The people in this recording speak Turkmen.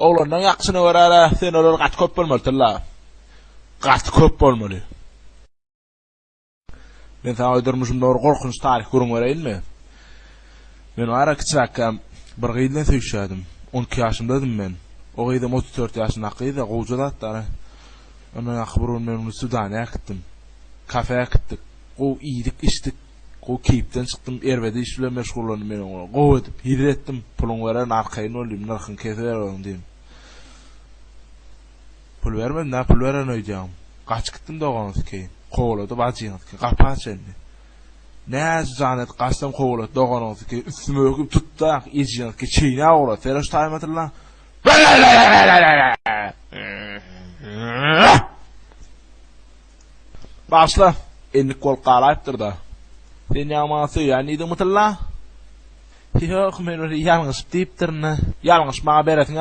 Oğlandan ýakşyny görärä, sen olar gaç köp bolmalydylar. Gaç köp bolmaly. Men sana öýdürmüşüm doğru korkunç tarih görüň bereýinmi? Men ara kiçikam, bir gyýdan söýşädim. 12 ýaşymdaydym men. O gyýdam 34 ýaşyndaky gyýda gowjadatdary. Ondan akbyryn men ony Sudana gittim. Kafeýe gitdik. O iýdik, içdik. O keyipden çykdym, erbede iş bilen meşgullanyp men onu gow edip, hir etdim. Puluň beren arkaýyn oldum, narhyny keserim diýdim. Pul bermem, na pul beren öýdýäm. Gaç gitdim doganyňyzky. Kowlady bajyňyzky, gapy açandy. Näze janet gaçdan kowlady doganyňyzky, üstüme öküp tutdak, ýejiňyzky çeýne agla, feraş taýmatyrlar. Başla, enlik kol qaraýpdyr da. Sen ýamasy ýany-dy mutalla? Ýok, men öyle ýalňyş diýipdirni. Ýalňyş maňa beretine